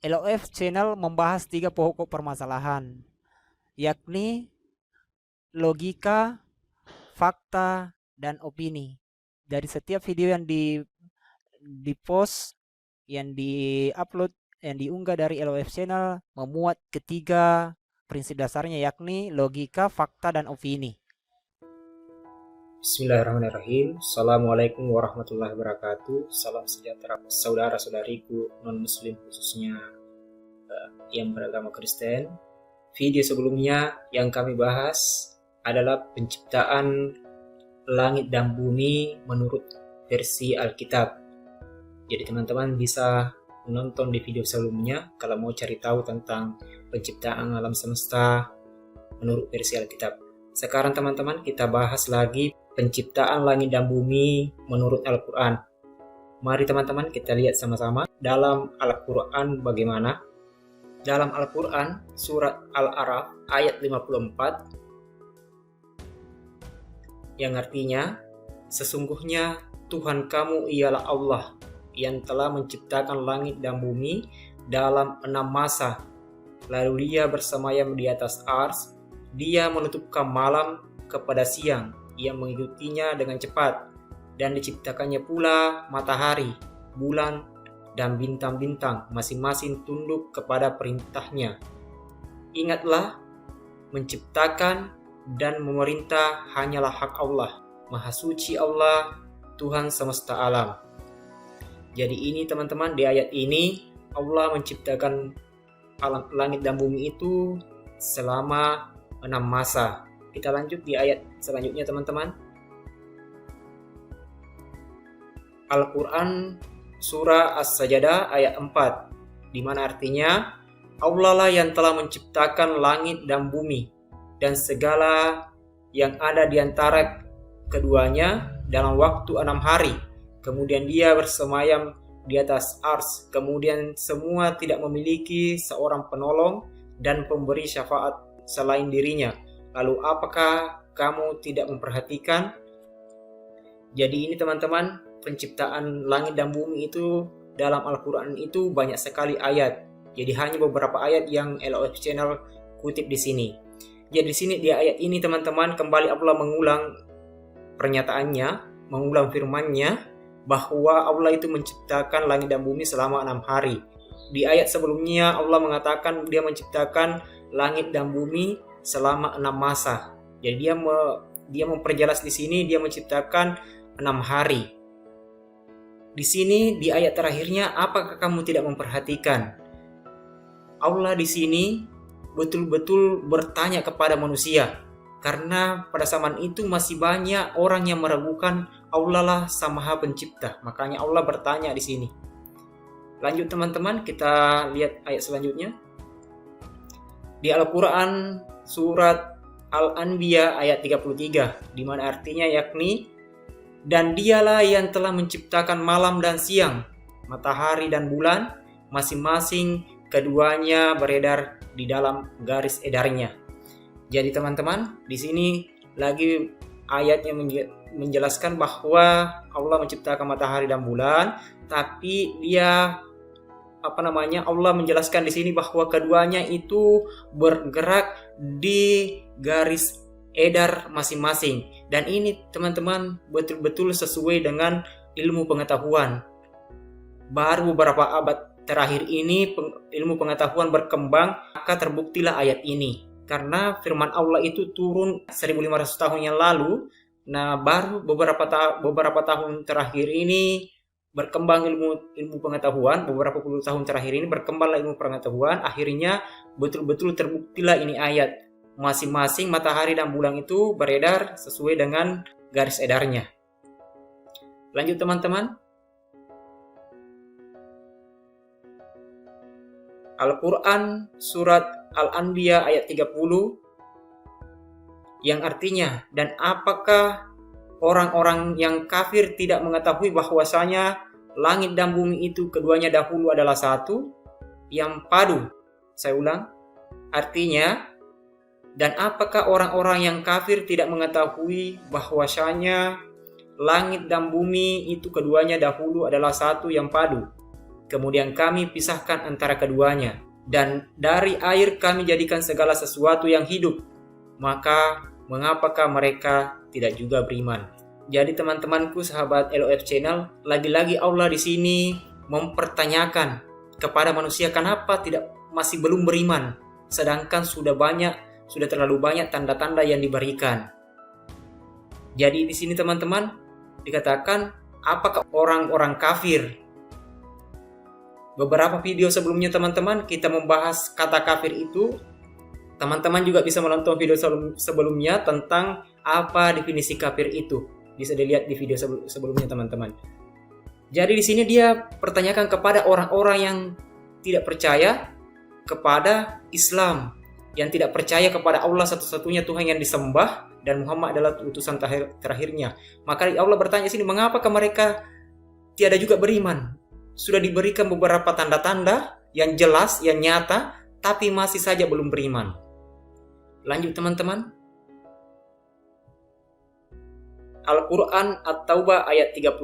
LOF Channel membahas 3 pokok permasalahan, yakni logika, fakta, dan opini. Dari setiap video yang di-post, yang di-upload, yang diunggah dari LOF Channel memuat ketiga prinsip dasarnya, yakni logika, fakta, dan opini. Bismillahirrahmanirrahim. Assalamualaikum warahmatullahi wabarakatuh. Salam sejahtera saudara-saudariku non-muslim, khususnya yang beragama Kristen. Video sebelumnya yang kami bahas adalah penciptaan langit dan bumi menurut versi Alkitab. Jadi teman-teman bisa menonton di video sebelumnya kalau mau cari tahu tentang penciptaan alam semesta menurut versi Alkitab. Sekarang teman-teman kita bahas lagi penciptaan langit dan bumi menurut Al-Quran. Mari teman-teman kita lihat sama-sama dalam Al-Quran bagaimana. Dalam Al-Quran surat Al-A'raf ayat 54 yang artinya, sesungguhnya Tuhan kamu ialah Allah yang telah menciptakan langit dan bumi dalam 6 masa. Lalu dia bersemayam di atas ars, dia menutupkan malam kepada siang yang mengikutinya dengan cepat, dan diciptakannya pula matahari, bulan, dan bintang-bintang masing-masing tunduk kepada perintahnya. Ingatlah, menciptakan dan memerintah hanyalah hak Allah. Maha suci Allah, Tuhan semesta alam. Jadi ini teman-teman, di ayat ini Allah menciptakan alam langit dan bumi itu selama 6 masa. Kita lanjut di ayat selanjutnya teman-teman. Al-Quran surah As-Sajdah ayat 4, di mana artinya, Allah lah yang telah menciptakan langit dan bumi dan segala yang ada di antara keduanya dalam waktu 6 hari. Kemudian dia bersemayam di atas ars. Kemudian semua tidak memiliki seorang penolong dan pemberi syafaat selain dirinya. Lalu apakah kamu tidak memperhatikan? Jadi ini teman-teman, penciptaan langit dan bumi itu dalam Al-Quran itu banyak sekali ayat. Jadi hanya beberapa ayat yang LOF Channel kutip di sini. Jadi di sini di ayat ini teman-teman kembali Allah mengulang pernyataannya, mengulang firman-Nya bahwa Allah itu menciptakan langit dan bumi selama 6 hari. Di ayat sebelumnya Allah mengatakan dia menciptakan langit dan bumi selama 6 masa. Jadi dia memperjelas di sini dia menciptakan 6 hari. Di sini di ayat terakhirnya, apakah kamu tidak memperhatikan? Allah di sini betul-betul bertanya kepada manusia, karena pada zaman itu masih banyak orang yang meragukan Allah lah Sang Maha Pencipta. Makanya Allah bertanya di sini. Lanjut teman-teman, kita lihat ayat selanjutnya. Di Al-Quran surat Al-Anbiya ayat 33, di mana artinya yakni, dan dialah yang telah menciptakan malam dan siang, matahari dan bulan, masing-masing keduanya beredar di dalam garis edarnya. Jadi teman-teman, di sini lagi ayatnya menjelaskan bahwa Allah menciptakan matahari dan bulan, tapi Allah menjelaskan di sini bahwa keduanya itu bergerak di garis edar masing-masing. Dan ini teman-teman betul-betul sesuai dengan ilmu pengetahuan. Baru beberapa abad terakhir ini ilmu pengetahuan berkembang, maka terbuktilah ayat ini. Karena firman Allah itu turun 1500 tahun yang lalu. Nah, baru beberapa tahun terakhir ini berkembang ilmu pengetahuan, beberapa puluh tahun terakhir ini berkembanglah ilmu pengetahuan, akhirnya betul-betul terbuktilah ini ayat. Masing-masing matahari dan bulan itu beredar sesuai dengan garis edarnya. Lanjut teman-teman. Al-Quran surat Al-Anbiya ayat 30 yang artinya, dan apakah orang-orang yang kafir tidak mengetahui bahwasanya langit dan bumi itu keduanya dahulu adalah satu yang padu. Saya ulang. Artinya, dan apakah orang-orang yang kafir tidak mengetahui bahwasanya langit dan bumi itu keduanya dahulu adalah satu yang padu. kemudian kami pisahkan antara keduanya. Dan dari air kami jadikan segala sesuatu yang hidup. Maka mengapakah mereka tidak juga beriman? Jadi teman-temanku sahabat LOF Channel, lagi-lagi Allah di sini mempertanyakan kepada manusia kenapa masih belum beriman, sedangkan sudah terlalu banyak tanda-tanda yang diberikan. Jadi di sini teman-teman dikatakan apakah orang-orang kafir. Beberapa video sebelumnya teman-teman kita membahas kata kafir itu. Teman-teman juga bisa menonton video sebelumnya tentang apa definisi kafir itu. Bisa dilihat di video sebelumnya teman-teman. Jadi di sini dia pertanyakan kepada orang-orang yang tidak percaya kepada Islam, yang tidak percaya kepada Allah satu-satunya Tuhan yang disembah dan Muhammad adalah utusan terakhirnya. Maka Allah bertanya sini, mengapakah mereka tiada juga beriman? Sudah diberikan beberapa tanda-tanda yang jelas, yang nyata, tapi masih saja belum beriman. Lanjut teman-teman. Al-Quran At-Taubah ayat 36,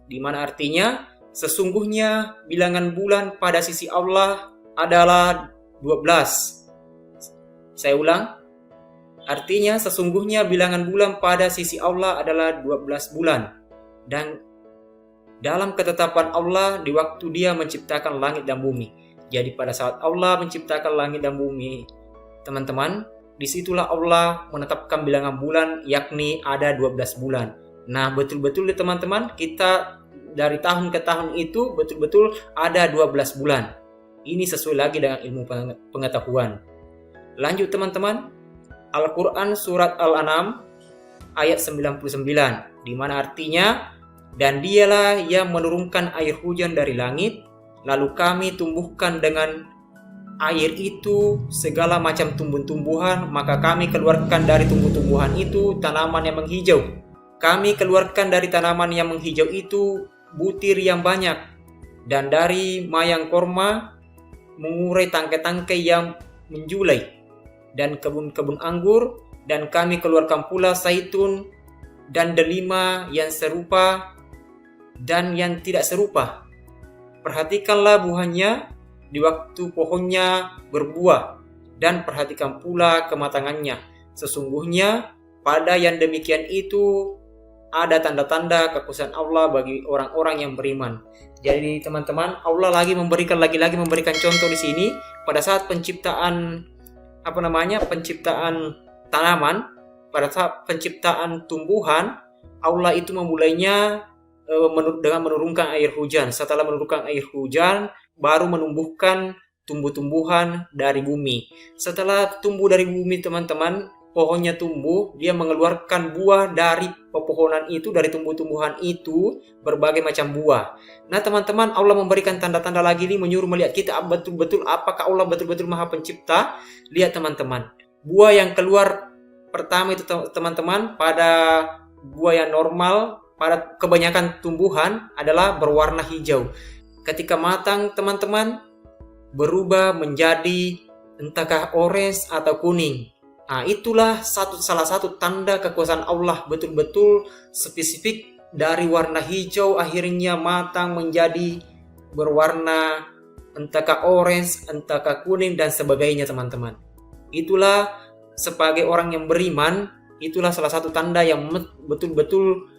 di mana artinya sesungguhnya bilangan bulan pada sisi Allah adalah 12. Saya ulang, artinya sesungguhnya bilangan bulan pada sisi Allah adalah 12 bulan. Dan dalam ketetapan Allah di waktu dia menciptakan langit dan bumi. Jadi pada saat Allah menciptakan langit dan bumi, teman-teman, disitulah Allah menetapkan bilangan bulan, yakni ada 12 bulan. Nah, betul-betul teman-teman, kita dari tahun ke tahun itu betul-betul ada 12 bulan. Ini sesuai lagi dengan ilmu pengetahuan. Lanjut teman-teman, Al-Quran Surat Al-An'am ayat 99, di mana artinya, dan dialah yang menurunkan air hujan dari langit, lalu kami tumbuhkan dengan air itu segala macam tumbuh-tumbuhan, maka kami keluarkan dari tumbuh-tumbuhan itu tanaman yang menghijau. Kami keluarkan dari tanaman yang menghijau itu butir yang banyak, dan dari mayang korma mengurai tangkai-tangkai yang menjulai, dan kebun-kebun anggur, dan kami keluarkan pula zaitun dan delima yang serupa dan yang tidak serupa. Perhatikanlah buahnya di waktu pohonnya berbuah, dan perhatikan pula kematangannya. Sesungguhnya pada yang demikian itu ada tanda-tanda kekuasaan Allah bagi orang-orang yang beriman. Jadi teman-teman, Allah lagi memberikan contoh di sini pada saat penciptaan penciptaan tanaman, pada saat penciptaan tumbuhan, Allah itu memulainya dengan menurunkan air hujan. Setelah menurunkan air hujan, baru menumbuhkan tumbuh-tumbuhan dari bumi. Setelah tumbuh dari bumi teman-teman, pohonnya tumbuh, dia mengeluarkan buah dari pepohonan itu, dari tumbuh-tumbuhan itu, berbagai macam buah. Nah teman-teman, Allah memberikan tanda-tanda lagi ini, menyuruh melihat kita betul-betul apakah Allah betul-betul Maha Pencipta. Lihat teman-teman, buah yang keluar pertama itu teman-teman, pada buah yang normal, pada kebanyakan tumbuhan adalah berwarna hijau. Ketika matang teman-teman, berubah menjadi entahkah orange atau kuning. Nah, itulah salah satu tanda kekuasaan Allah, betul-betul spesifik dari warna hijau akhirnya matang menjadi berwarna entahkah orange, entahkah kuning dan sebagainya teman-teman. Itulah sebagai orang yang beriman, itulah salah satu tanda yang betul-betul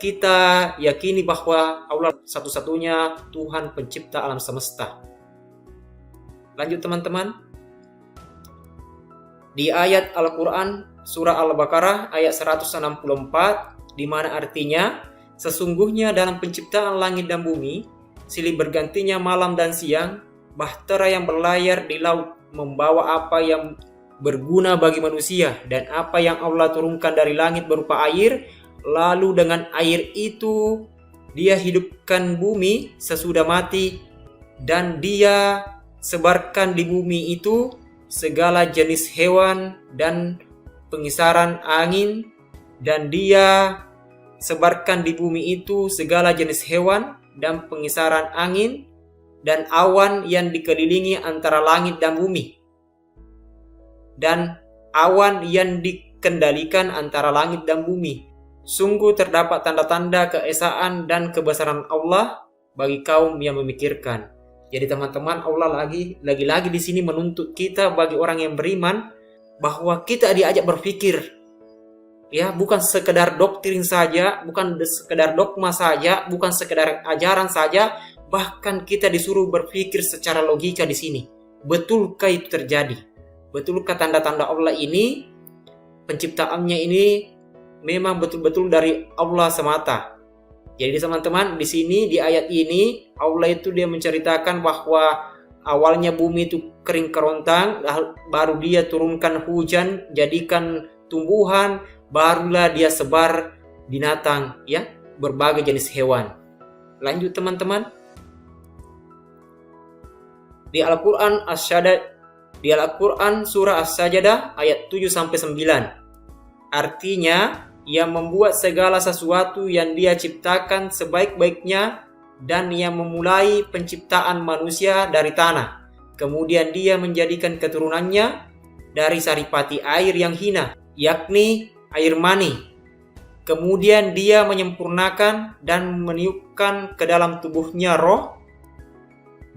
kita yakini bahwa Allah satu-satunya Tuhan pencipta alam semesta. Lanjut teman-teman. Di ayat Al-Quran surah Al-Baqarah ayat 164, di mana artinya, sesungguhnya dalam penciptaan langit dan bumi, silih bergantinya malam dan siang, bahtera yang berlayar di laut membawa apa yang berguna bagi manusia, dan apa yang Allah turunkan dari langit berupa air, lalu dengan air itu dia hidupkan bumi sesudah mati, dan dia sebarkan di bumi itu segala jenis hewan dan pengisaran angin, dan dia sebarkan di bumi itu segala jenis hewan dan pengisaran angin dan awan yang dikelilingi antara langit dan bumi, dan awan yang dikendalikan antara langit dan bumi. Sungguh terdapat tanda-tanda keesaan dan kebesaran Allah bagi kaum yang memikirkan. Jadi teman-teman, Allah lagi-lagi di sini menuntut kita bagi orang yang beriman bahwa kita diajak berpikir. Ya, bukan sekedar doktrin saja, bukan sekedar dogma saja, bukan sekedar ajaran saja, bahkan kita disuruh berpikir secara logika di sini. Betulkah itu terjadi? Betulkah tanda-tanda Allah ini, penciptaannya ini memang betul-betul dari Allah semata? Jadi teman-teman, di sini di ayat ini Allah itu dia menceritakan bahwa awalnya bumi itu kering kerontang, baru dia turunkan hujan, jadikan tumbuhan, barulah dia sebar binatang, ya, berbagai jenis hewan. Lanjut teman-teman. Di Al-Qur'an surah As-Sajdah ayat 7 sampai 9. Artinya, yang membuat segala sesuatu yang dia ciptakan sebaik-baiknya dan yang memulai penciptaan manusia dari tanah. Kemudian dia menjadikan keturunannya dari saripati air yang hina, yakni air mani. Kemudian dia menyempurnakan dan meniupkan ke dalam tubuhnya roh,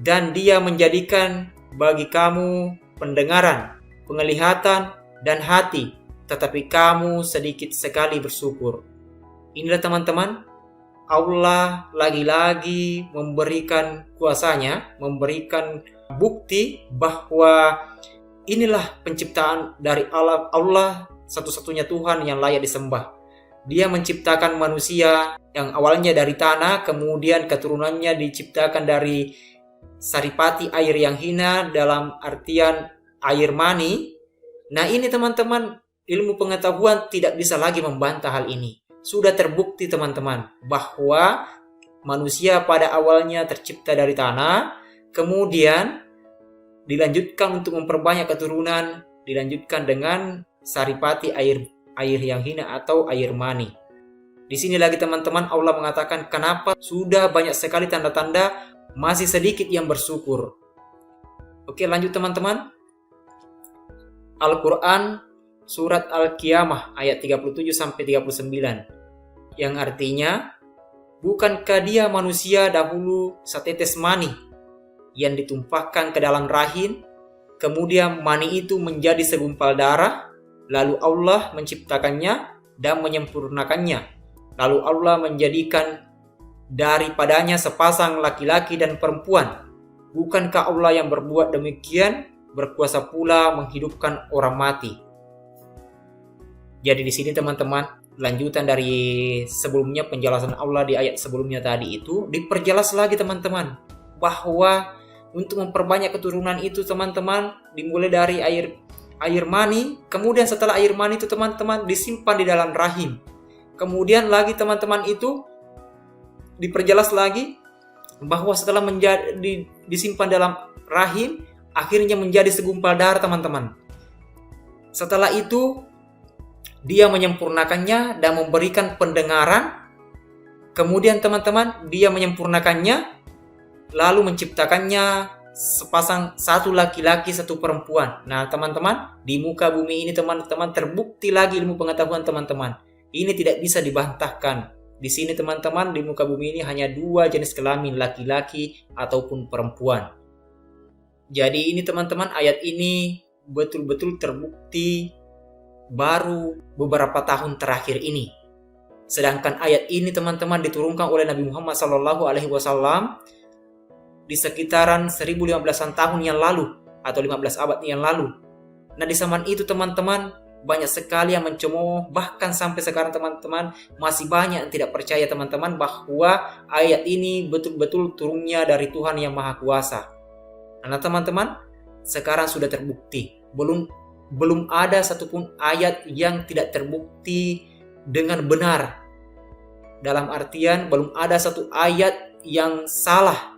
dan dia menjadikan bagi kamu pendengaran, penglihatan, dan hati, tetapi kamu sedikit sekali bersyukur. Inilah teman-teman, Allah lagi-lagi memberikan kuasanya, memberikan bukti bahwa inilah penciptaan dari Allah satu-satunya Tuhan yang layak disembah. Dia menciptakan manusia yang awalnya dari tanah, kemudian keturunannya diciptakan dari saripati air yang hina, dalam artian air mani. Nah ini teman-teman, ilmu pengetahuan tidak bisa lagi membantah hal ini. Sudah terbukti teman-teman bahwa manusia pada awalnya tercipta dari tanah, kemudian dilanjutkan untuk memperbanyak keturunan, dilanjutkan dengan saripati air yang hina atau air mani. Di sini lagi teman-teman Allah mengatakan kenapa sudah banyak sekali tanda-tanda, masih sedikit yang bersyukur. Oke, lanjut teman-teman. Al-Qur'an surat Al-Qiyamah ayat 37 sampai 39. Yang artinya, bukankah dia manusia dahulu setetes mani yang ditumpahkan ke dalam rahim, kemudian mani itu menjadi segumpal darah, lalu Allah menciptakannya dan menyempurnakannya. Lalu Allah menjadikan daripadanya sepasang laki-laki dan perempuan. Bukankah Allah yang berbuat demikian, berkuasa pula menghidupkan orang mati? Jadi di sini teman-teman, lanjutan dari sebelumnya, penjelasan Allah di ayat sebelumnya tadi itu diperjelas lagi teman-teman, bahwa untuk memperbanyak keturunan itu teman-teman dimulai dari air mani, kemudian setelah air mani itu teman-teman disimpan di dalam rahim. Kemudian lagi teman-teman itu diperjelas lagi bahwa setelah disimpan dalam rahim, akhirnya menjadi segumpal darah teman-teman. Setelah itu dia menyempurnakannya dan memberikan pendengaran. Kemudian teman-teman dia menyempurnakannya, lalu menciptakannya sepasang, satu laki-laki satu perempuan. Nah teman-teman, di muka bumi ini teman-teman terbukti lagi ilmu pengetahuan teman-teman. Ini tidak bisa dibantahkan. Di sini teman-teman, di muka bumi ini hanya dua jenis kelamin, laki-laki ataupun perempuan. Jadi ini teman-teman, ayat ini betul-betul terbukti baru beberapa tahun terakhir ini. Sedangkan ayat ini teman-teman diturunkan oleh Nabi Muhammad SAW di sekitaran 1015-an tahun yang lalu atau 15 abad yang lalu. Nah di zaman itu teman-teman banyak sekali yang mencemooh, bahkan sampai sekarang teman-teman masih banyak yang tidak percaya teman-teman bahwa ayat ini betul-betul turunnya dari Tuhan yang Maha Kuasa. Nah teman-teman, sekarang sudah terbukti. Belum ada satupun ayat yang tidak terbukti dengan benar. Dalam artian belum ada satu ayat yang salah.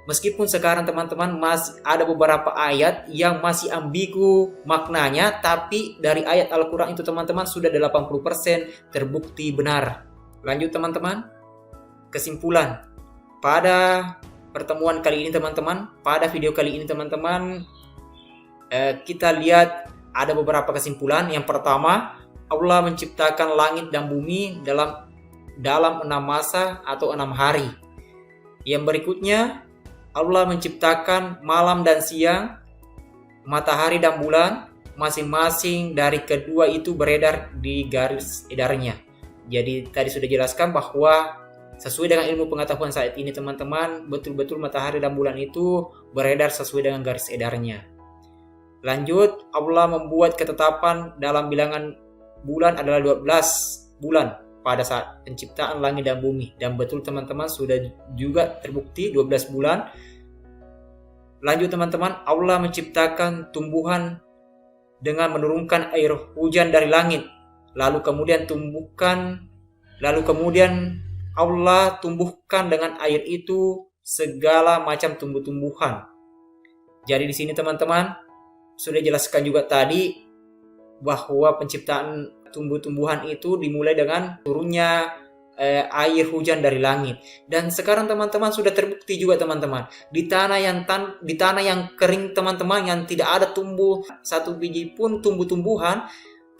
Meskipun sekarang teman-teman masih ada beberapa ayat yang masih ambigu maknanya, tapi dari ayat Al-Quran itu teman-teman sudah 80% terbukti benar. Lanjut teman-teman, kesimpulan. Pada pertemuan kali ini teman-teman, pada video kali ini teman-teman, kita lihat ada beberapa kesimpulan. Yang pertama, Allah menciptakan langit dan bumi dalam 6 masa atau 6 hari. Yang berikutnya, Allah menciptakan malam dan siang, matahari dan bulan, masing-masing dari kedua itu beredar di garis edarnya. Jadi tadi sudah jelaskan bahwa sesuai dengan ilmu pengetahuan saat ini teman-teman, betul-betul matahari dan bulan itu beredar sesuai dengan garis edarnya. Lanjut, Allah membuat ketetapan dalam bilangan bulan adalah 12 bulan pada saat penciptaan langit dan bumi. Dan betul teman-teman, sudah juga terbukti 12 bulan. Lanjut teman-teman, Allah menciptakan tumbuhan dengan menurunkan air hujan dari langit. Lalu kemudian Allah tumbuhkan dengan air itu segala macam tumbuh-tumbuhan. Jadi di sini teman-teman sudah jelaskan juga tadi bahwa penciptaan tumbuh-tumbuhan itu dimulai dengan turunnya air hujan dari langit. Dan sekarang teman-teman sudah terbukti juga teman-teman, di tanah yang kering teman-teman, yang tidak ada tumbuh satu biji pun tumbuh-tumbuhan,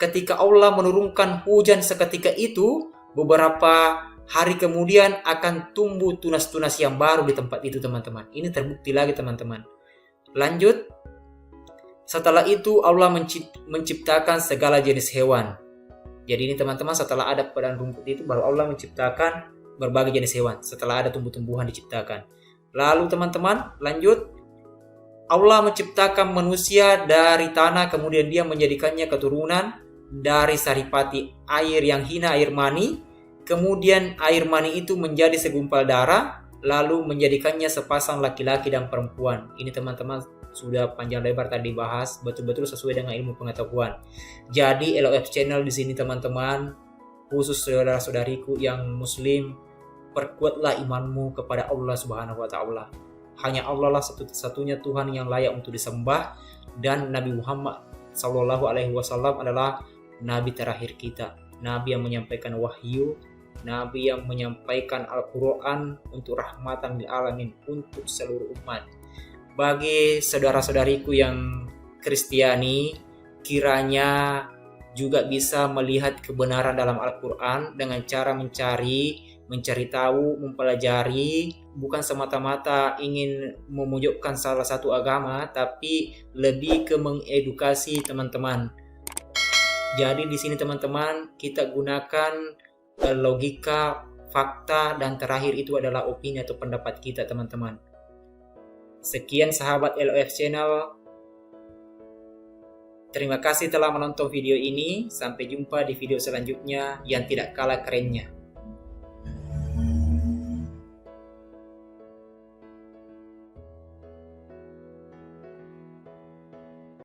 ketika Allah menurunkan hujan seketika itu, beberapa hari kemudian akan tumbuh tunas-tunas yang baru di tempat itu teman-teman. Ini terbukti lagi teman-teman. Lanjut, setelah itu Allah menciptakan segala jenis hewan. Jadi ini teman-teman, setelah ada padang rumput itu baru Allah menciptakan berbagai jenis hewan. Setelah ada tumbuh-tumbuhan diciptakan. Lalu teman-teman lanjut, Allah menciptakan manusia dari tanah, kemudian dia menjadikannya keturunan dari saripati air yang hina, air mani. Kemudian air mani itu menjadi segumpal darah, lalu menjadikannya sepasang laki-laki dan perempuan. Ini teman-teman sudah panjang lebar tadi bahas, betul-betul sesuai dengan ilmu pengetahuan. Jadi LOF channel di sini teman-teman, khusus saudara-saudariku yang muslim, perkuatlah imanmu kepada Allah Subhanahu wa taala. Hanya Allah lah satu-satunya Tuhan yang layak untuk disembah, dan Nabi Muhammad sallallahu alaihi wasallam adalah nabi terakhir kita. Nabi yang menyampaikan wahyu, nabi yang menyampaikan Al-Qur'an untuk rahmatan lil alamin, untuk seluruh umat. Bagi saudara-saudariku yang Kristiani, kiranya juga bisa melihat kebenaran dalam Al-Quran dengan cara mencari tahu, mempelajari, bukan semata-mata ingin memojokkan salah satu agama, tapi lebih ke mengedukasi teman-teman. Jadi di sini teman-teman, kita gunakan logika, fakta, dan terakhir itu adalah opini atau pendapat kita teman-teman. Sekian sahabat LOF channel. Terima kasih telah menonton video ini. Sampai jumpa di video selanjutnya yang tidak kalah kerennya.